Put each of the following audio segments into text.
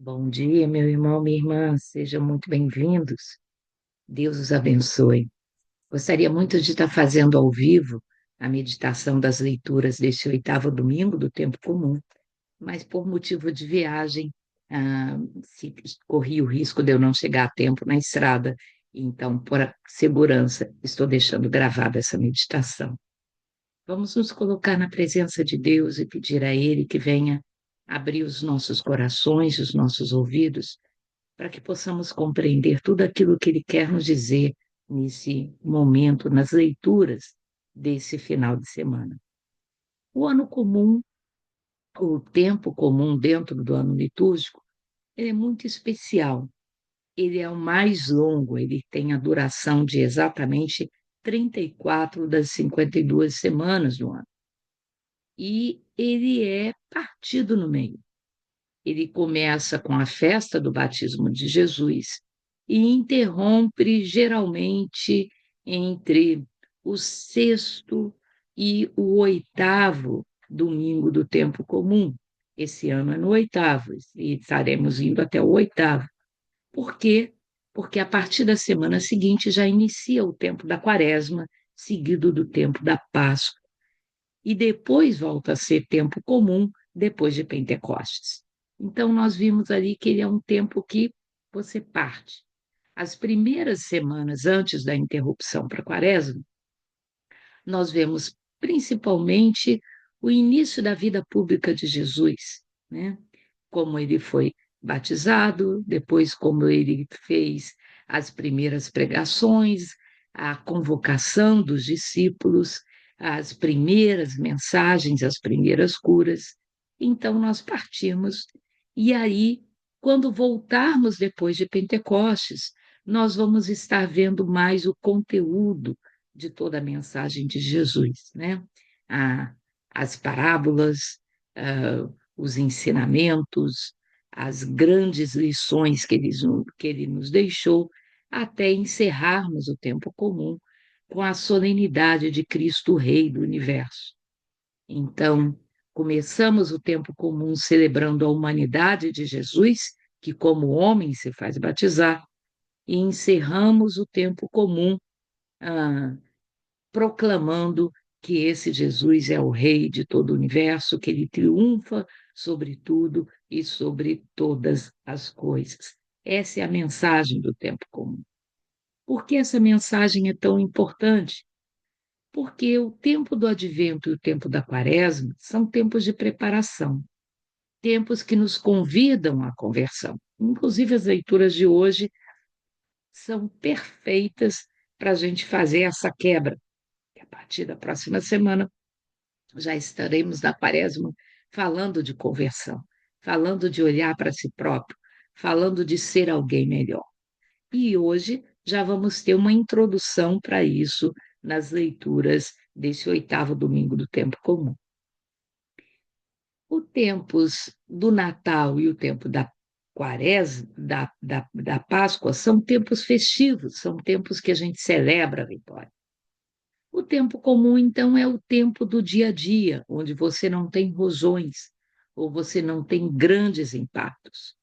Bom dia, meu irmão, minha irmã, sejam muito bem-vindos. Deus os abençoe. Gostaria muito de estar fazendo ao vivo a meditação das leituras deste oitavo domingo do tempo comum, mas por motivo de viagem, corri o risco de eu não chegar a tempo na estrada, então, por segurança, estou deixando gravada essa meditação. Vamos nos colocar na presença de Deus e pedir a Ele que venha abrir os nossos corações, os nossos ouvidos para que possamos compreender tudo aquilo que Ele quer nos dizer nesse momento, nas leituras desse final de semana. O ano comum, o tempo comum dentro do ano litúrgico, ele é muito especial. Ele é o mais longo, ele tem a duração de exatamente 34 das 52 semanas do ano. E ele é partido no meio. Ele começa com a festa do batismo de Jesus e interrompe geralmente entre o sexto e o oitavo domingo do tempo comum. Esse ano é no oitavo e estaremos indo até o oitavo. Por quê? Porque a partir da semana seguinte já inicia o tempo da quaresma, seguido do tempo da Páscoa, e depois volta a ser tempo comum depois de Pentecostes. Então, nós vimos ali que ele é um tempo que você parte. As primeiras semanas antes da interrupção para a quaresma, nós vemos principalmente o início da vida pública de Jesus, né? Como ele foi batizado, depois como ele fez as primeiras pregações, a convocação dos discípulos, as primeiras mensagens, as primeiras curas. Então nós partimos e aí, quando voltarmos depois de Pentecostes, nós vamos estar vendo mais o conteúdo de toda a mensagem de Jesus, né? A, as parábolas, os ensinamentos, as grandes lições que ele nos deixou, até encerrarmos o tempo comum com a solenidade de Cristo, Rei do Universo. Então, começamos o tempo comum celebrando a humanidade de Jesus, que como homem se faz batizar, e encerramos o tempo comum ah, proclamando que esse Jesus é o Rei de todo o universo, que ele triunfa sobre tudo e sobre todas as coisas. Essa é a mensagem do tempo comum. Por que essa mensagem é tão importante? Porque o tempo do advento e o tempo da quaresma são tempos de preparação, tempos que nos convidam à conversão. Inclusive, as leituras de hoje são perfeitas para a gente fazer essa quebra. A partir da próxima semana, já estaremos na quaresma falando de conversão, falando de olhar para si próprio, falando de ser alguém melhor. E hoje já vamos ter uma introdução para isso nas leituras desse oitavo domingo do tempo comum. Os tempos do Natal e o tempo da Quaresma, da Páscoa, são tempos festivos, são tempos que a gente celebra a vitória. O tempo comum, então, é o tempo do dia a dia, onde você não tem rosões, ou você não tem grandes impactos.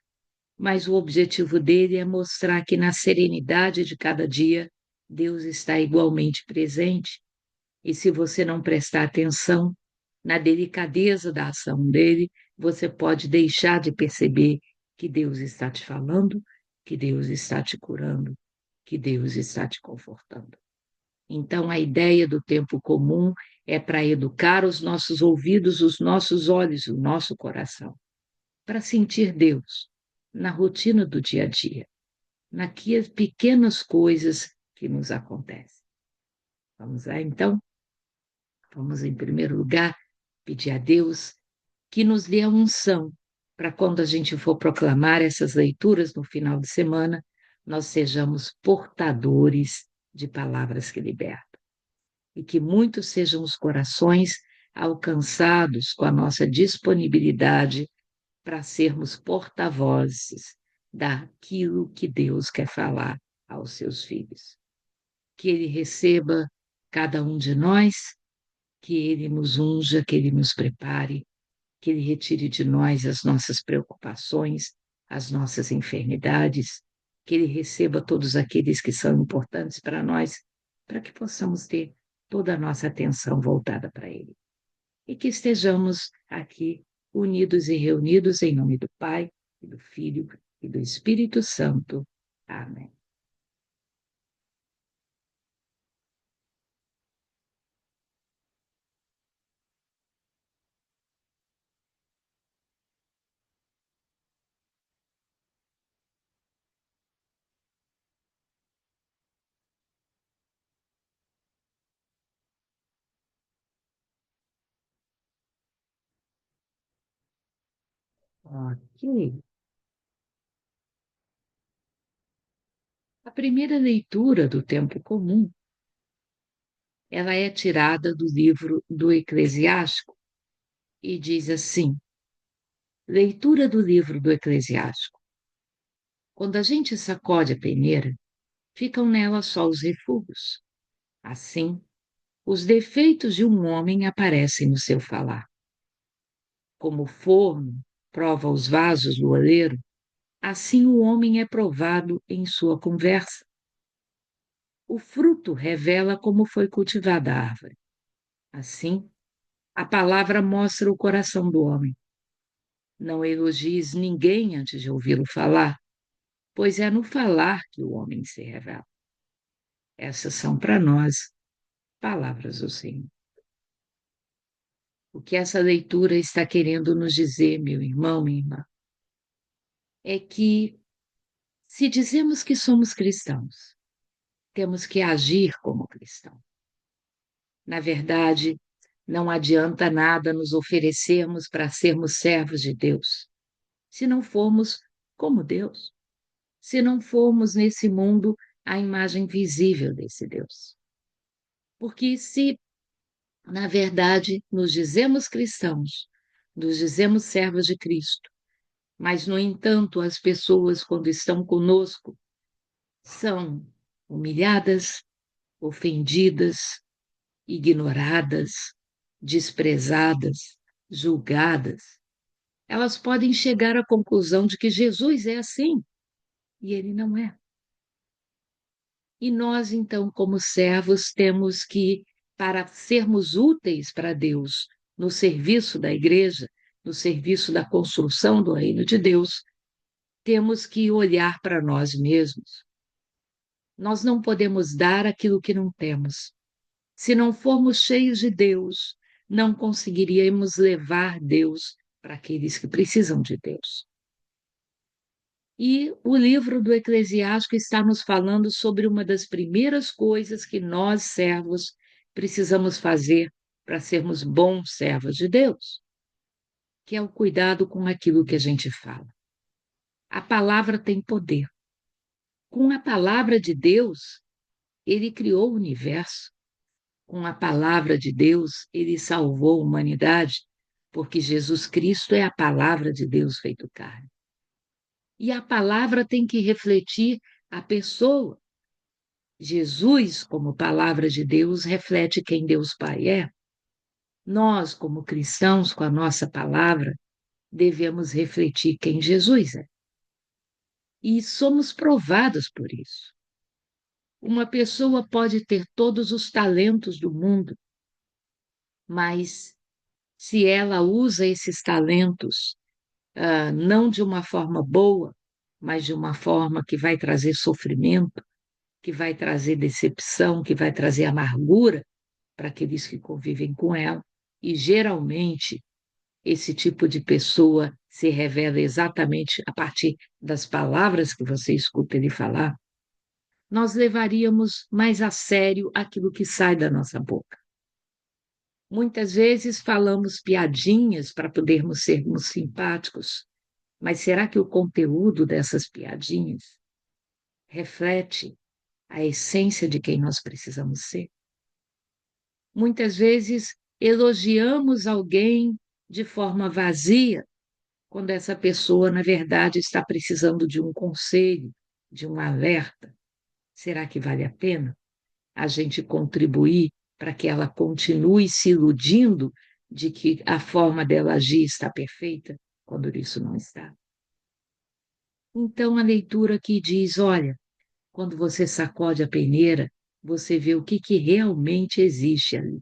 Mas o objetivo dele é mostrar que na serenidade de cada dia, Deus está igualmente presente. E se você não prestar atenção na delicadeza da ação dele, você pode deixar de perceber que Deus está te falando, que Deus está te curando, que Deus está te confortando. Então, a ideia do tempo comum é para educar os nossos ouvidos, os nossos olhos, o nosso coração, para sentir Deus na rotina do dia a dia, naquelas pequenas coisas que nos acontecem. Vamos lá, então? Vamos, em primeiro lugar, pedir a Deus que nos dê a unção para quando a gente for proclamar essas leituras no final de semana, nós sejamos portadores de palavras que libertam. E que muitos sejam os corações alcançados com a nossa disponibilidade para sermos porta-vozes daquilo que Deus quer falar aos seus filhos. Que Ele receba cada um de nós, que Ele nos unja, que Ele nos prepare, que Ele retire de nós as nossas preocupações, as nossas enfermidades, que Ele receba todos aqueles que são importantes para nós, para que possamos ter toda a nossa atenção voltada para Ele. E que estejamos aqui unidos e reunidos em nome do Pai, e do Filho e do Espírito Santo. Amém. Ok. A primeira leitura do tempo comum, ela é tirada do livro do Eclesiástico e diz assim: leitura do livro do Eclesiástico. Quando a gente sacode a peneira, ficam nela só os refugos. Assim, os defeitos de um homem aparecem no seu falar. Como o forno prova os vasos do oleiro, assim o homem é provado em sua conversa. O fruto revela como foi cultivada a árvore. Assim, a palavra mostra o coração do homem. Não elogies ninguém antes de ouvi-lo falar, pois é no falar que o homem se revela. Essas são para nós palavras do Senhor. O que essa leitura está querendo nos dizer, meu irmão, minha irmã, é que se dizemos que somos cristãos, temos que agir como cristão. Na verdade, não adianta nada nos oferecermos para sermos servos de Deus, se não formos como Deus, se não formos nesse mundo a imagem visível desse Deus. Porque se, na verdade, nos dizemos cristãos, nos dizemos servos de Cristo, mas, no entanto, as pessoas, quando estão conosco, são humilhadas, ofendidas, ignoradas, desprezadas, julgadas. Elas podem chegar à conclusão de que Jesus é assim, e ele não é. E nós, então, como servos, temos que, para sermos úteis para Deus, no serviço da igreja, no serviço da construção do reino de Deus, temos que olhar para nós mesmos. Nós não podemos dar aquilo que não temos. Se não formos cheios de Deus, não conseguiríamos levar Deus para aqueles que precisam de Deus. E o livro do Eclesiástico está nos falando sobre uma das primeiras coisas que nós, servos, precisamos fazer para sermos bons servos de Deus, que é o cuidado com aquilo que a gente fala. A palavra tem poder. Com a palavra de Deus, ele criou o universo. Com a palavra de Deus, ele salvou a humanidade, porque Jesus Cristo é a palavra de Deus feito carne. E a palavra tem que refletir a pessoa. Jesus, como palavra de Deus, reflete quem Deus Pai é. Nós, como cristãos, com a nossa palavra, devemos refletir quem Jesus é. E somos provados por isso. Uma pessoa pode ter todos os talentos do mundo, mas se ela usa esses talentos não de uma forma boa, mas de uma forma que vai trazer sofrimento, que vai trazer decepção, que vai trazer amargura para aqueles que convivem com ela. E geralmente esse tipo de pessoa se revela exatamente a partir das palavras que você escuta ele falar. Nós levaríamos mais a sério aquilo que sai da nossa boca. Muitas vezes falamos piadinhas para podermos sermos simpáticos, mas será que o conteúdo dessas piadinhas reflete a essência de quem nós precisamos ser? Muitas vezes elogiamos alguém de forma vazia, quando essa pessoa, na verdade, está precisando de um conselho, de um alerta. Será que vale a pena a gente contribuir para que ela continue se iludindo de que a forma dela agir está perfeita, quando isso não está? Então a leitura aqui diz: olha, quando você sacode a peneira, você vê o que que realmente existe ali.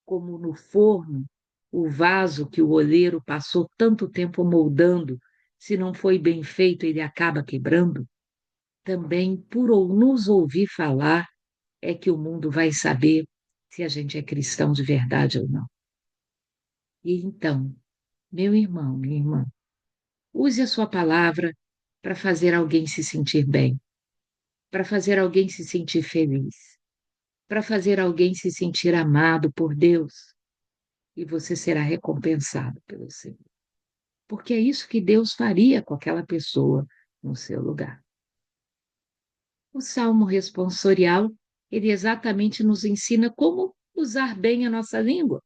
Como no forno, o vaso que o oleiro passou tanto tempo moldando, se não foi bem feito, ele acaba quebrando. Também, por nos ouvir falar, é que o mundo vai saber se a gente é cristão de verdade ou não. E então, meu irmão, minha irmã, use a sua palavra para fazer alguém se sentir bem, para fazer alguém se sentir feliz, para fazer alguém se sentir amado por Deus, e você será recompensado pelo Senhor. Porque é isso que Deus faria com aquela pessoa no seu lugar. O Salmo responsorial, ele exatamente nos ensina como usar bem a nossa língua.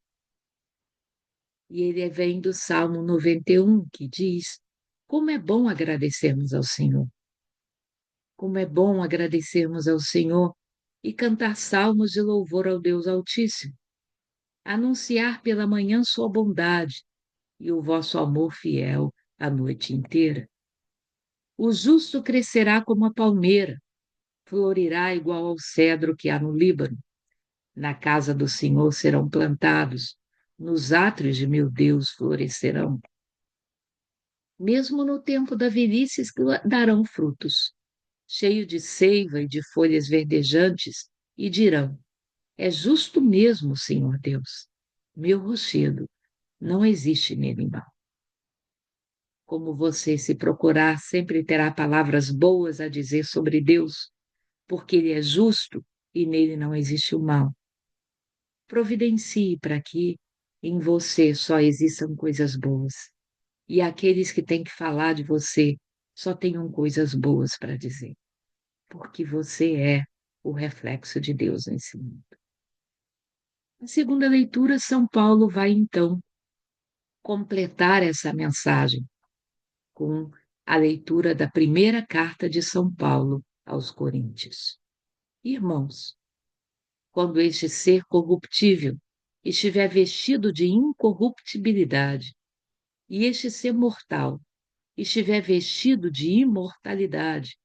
E ele vem do Salmo 91, que diz: como é bom agradecermos ao Senhor. Como é bom agradecermos ao Senhor e cantar salmos de louvor ao Deus Altíssimo. Anunciar pela manhã sua bondade e o vosso amor fiel a noite inteira. O justo crescerá como a palmeira, florirá igual ao cedro que há no Líbano. Na casa do Senhor serão plantados, nos átrios de meu Deus florescerão. Mesmo no tempo da velhice darão frutos, cheio de seiva e de folhas verdejantes, e dirão: é justo mesmo, Senhor Deus. Meu rochedo, não existe nele mal. Como você se procurar, sempre terá palavras boas a dizer sobre Deus, porque Ele é justo e nele não existe o mal. Providencie para que em você só existam coisas boas. E aqueles que têm que falar de você só tenham coisas boas para dizer, porque você é o reflexo de Deus nesse mundo. Na segunda leitura, São Paulo vai então completar essa mensagem com a leitura da primeira carta de São Paulo aos Coríntios. Irmãos, quando este ser corruptível estiver vestido de incorruptibilidade, e este ser mortal estiver vestido de imortalidade,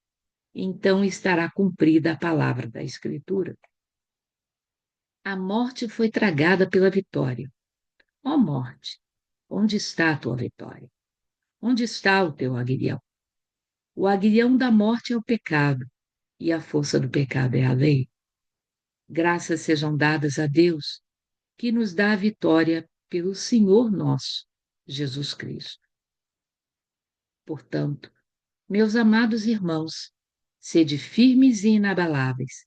então estará cumprida a palavra da Escritura. A morte foi tragada pela vitória. Ó morte, onde está a tua vitória? Onde está o teu aguilhão? O aguilhão da morte é o pecado, e a força do pecado é a lei. Graças sejam dadas a Deus, que nos dá a vitória pelo Senhor nosso, Jesus Cristo. Portanto, meus amados irmãos, sede firmes e inabaláveis,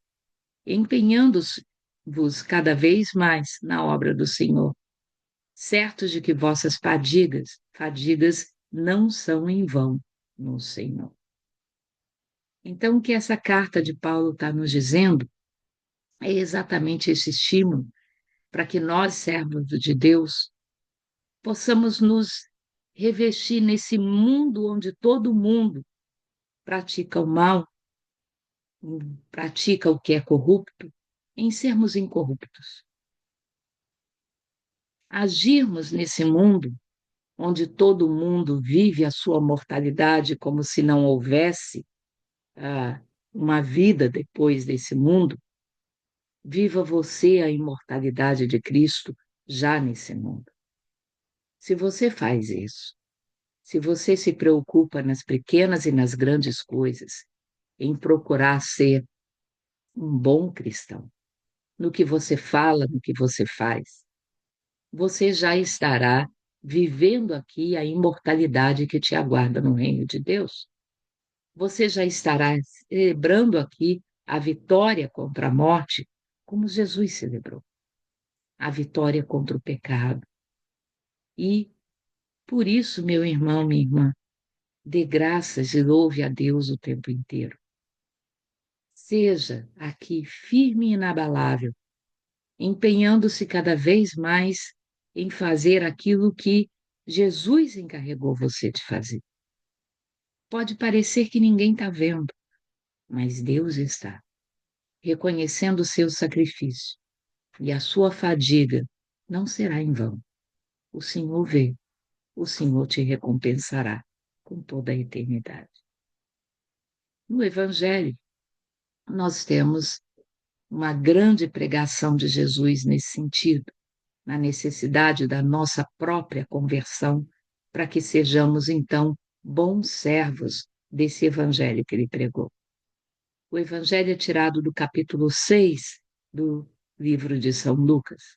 empenhando-vos cada vez mais na obra do Senhor, certos de que vossas fadigas não são em vão no Senhor. Então, o que essa carta de Paulo está nos dizendo é exatamente esse estímulo para que nós, servos de Deus, possamos nos revestir nesse mundo onde todo mundo pratica o mal, pratica o que é corrupto, em sermos incorruptos. Agirmos nesse mundo onde todo mundo vive a sua mortalidade como se não houvesse uma vida depois desse mundo, viva você a imortalidade de Cristo já nesse mundo. Se você faz isso, se você se preocupa nas pequenas e nas grandes coisas, em procurar ser um bom cristão, no que você fala, no que você faz, você já estará vivendo aqui a imortalidade que te aguarda no reino de Deus. Você já estará celebrando aqui a vitória contra a morte, como Jesus celebrou, a vitória contra o pecado. E, por isso, meu irmão, minha irmã, dê graças e louve a Deus o tempo inteiro. Seja aqui firme e inabalável, empenhando-se cada vez mais em fazer aquilo que Jesus encarregou você de fazer. Pode parecer que ninguém está vendo, mas Deus está, reconhecendo o seu sacrifício, e a sua fadiga não será em vão. O Senhor vê, o Senhor te recompensará. com toda a eternidade. No Evangelho, nós temos uma grande pregação de Jesus nesse sentido, na necessidade da nossa própria conversão, para que sejamos, então, bons servos desse Evangelho que ele pregou. O Evangelho é tirado do capítulo 6 do livro de São Lucas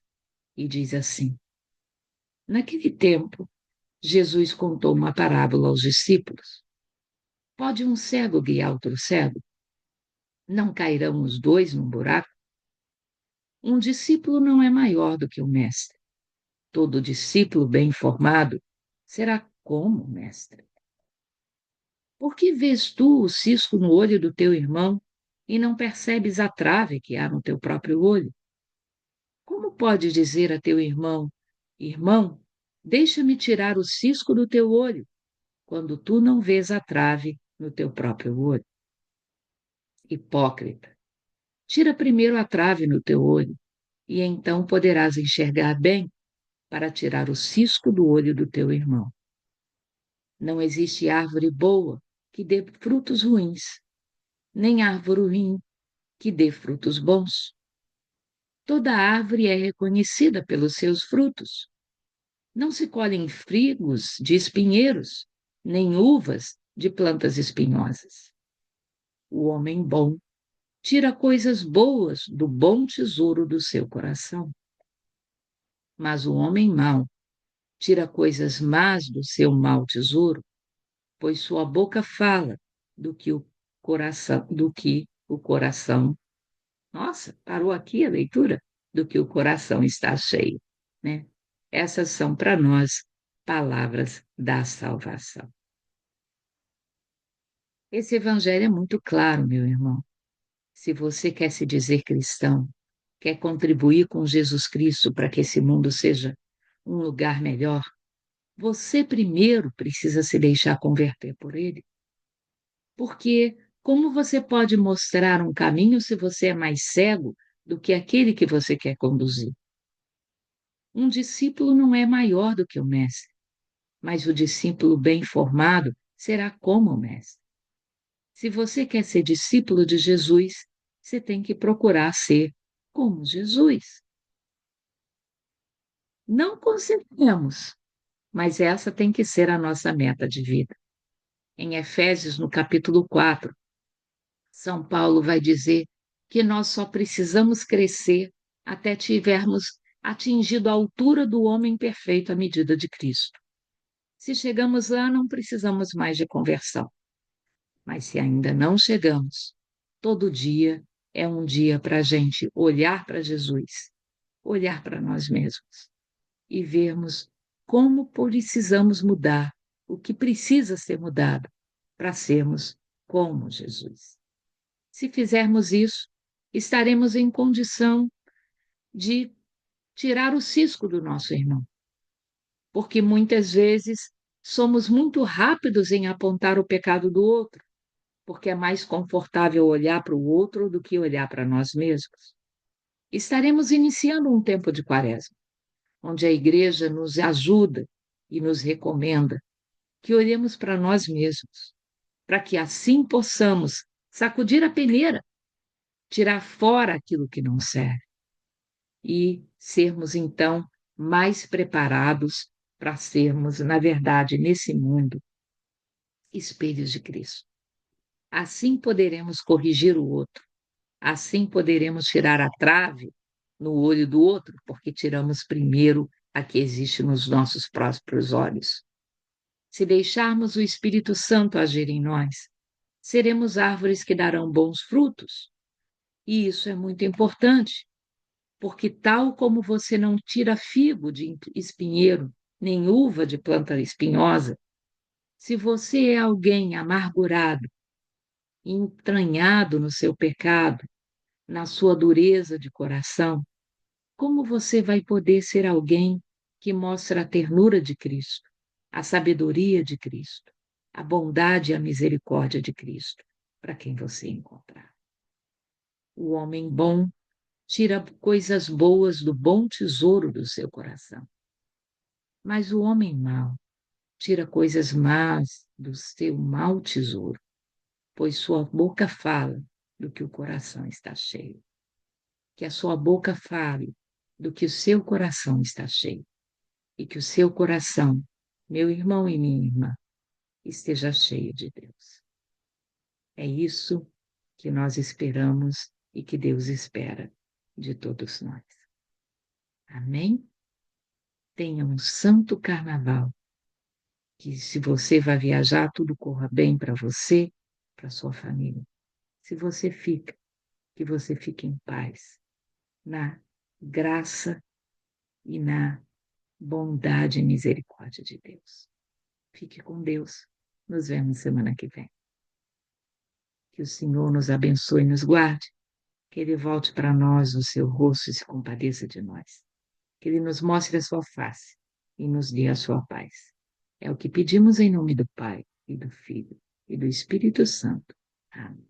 e diz assim: naquele tempo, Jesus contou uma parábola aos discípulos. Pode um cego guiar outro cego? Não cairão os dois num buraco? Um discípulo não é maior do que o mestre. Todo discípulo bem formado será como o mestre. Por que vês tu o cisco no olho do teu irmão e não percebes a trave que há no teu próprio olho? Como pode dizer a teu irmão: irmão, deixa-me tirar o cisco do teu olho, quando tu não vês a trave no teu próprio olho? Hipócrita, tira primeiro a trave no teu olho, e então poderás enxergar bem para tirar o cisco do olho do teu irmão. Não existe árvore boa que dê frutos ruins, nem árvore ruim que dê frutos bons. Toda árvore é reconhecida pelos seus frutos. Não se colhem figos de espinheiros, nem uvas de plantas espinhosas. O homem bom tira coisas boas do bom tesouro do seu coração. Mas o homem mau tira coisas más do seu mau tesouro, pois sua boca fala do que o coração. Nossa, parou aqui a leitura? Do que o coração está cheio, né? Essas são para nós palavras da salvação. Esse evangelho é muito claro, meu irmão. Se você quer se dizer cristão, quer contribuir com Jesus Cristo para que esse mundo seja um lugar melhor, você primeiro precisa se deixar converter por ele. Porque como você pode mostrar um caminho se você é mais cego do que aquele que você quer conduzir? Um discípulo não é maior do que o mestre, mas o discípulo bem formado será como o mestre. Se você quer ser discípulo de Jesus, você tem que procurar ser como Jesus. Não conseguimos, mas essa tem que ser a nossa meta de vida. Em Efésios, no capítulo 4, São Paulo vai dizer que nós só precisamos crescer até tivermos atingido a altura do homem perfeito à medida de Cristo. Se chegamos lá, não precisamos mais de conversão. Mas se ainda não chegamos, todo dia é um dia para a gente olhar para Jesus, olhar para nós mesmos e vermos como precisamos mudar, o que precisa ser mudado para sermos como Jesus. Se fizermos isso, estaremos em condição de tirar o cisco do nosso irmão, porque muitas vezes somos muito rápidos em apontar o pecado do outro, porque é mais confortável olhar para o outro do que olhar para nós mesmos. Estaremos iniciando um tempo de quaresma, onde a igreja nos ajuda e nos recomenda que olhemos para nós mesmos, para que assim possamos sacudir a peneira, tirar fora aquilo que não serve e sermos então mais preparados para sermos, na verdade, nesse mundo, espelhos de Cristo. Assim poderemos corrigir o outro, assim poderemos tirar a trave no olho do outro, porque tiramos primeiro a que existe nos nossos próprios olhos. Se deixarmos o Espírito Santo agir em nós, seremos árvores que darão bons frutos. E isso é muito importante, porque tal como você não tira figo de espinheiro, nem uva de planta espinhosa, se você é alguém amargurado, entranhado no seu pecado, na sua dureza de coração, como você vai poder ser alguém que mostra a ternura de Cristo, a sabedoria de Cristo, a bondade e a misericórdia de Cristo para quem você encontrar? O homem bom tira coisas boas do bom tesouro do seu coração, mas o homem mau tira coisas más do seu mau tesouro, pois sua boca fala do que o coração está cheio. Que a sua boca fale do que o seu coração está cheio. E que o seu coração, meu irmão e minha irmã, esteja cheio de Deus. É isso que nós esperamos e que Deus espera de todos nós. Amém? Tenha um santo carnaval. Que se você vai viajar, tudo corra bem para você, para sua família. Se você fica, que você fique em paz, na graça e na bondade e misericórdia de Deus. Fique com Deus. Nos vemos semana que vem. Que o Senhor nos abençoe e nos guarde. Que Ele volte para nós o seu rosto e se compadeça de nós. Que Ele nos mostre a sua face e nos dê a sua paz. É o que pedimos em nome do Pai, e do Filho, e do Espírito Santo. Amém.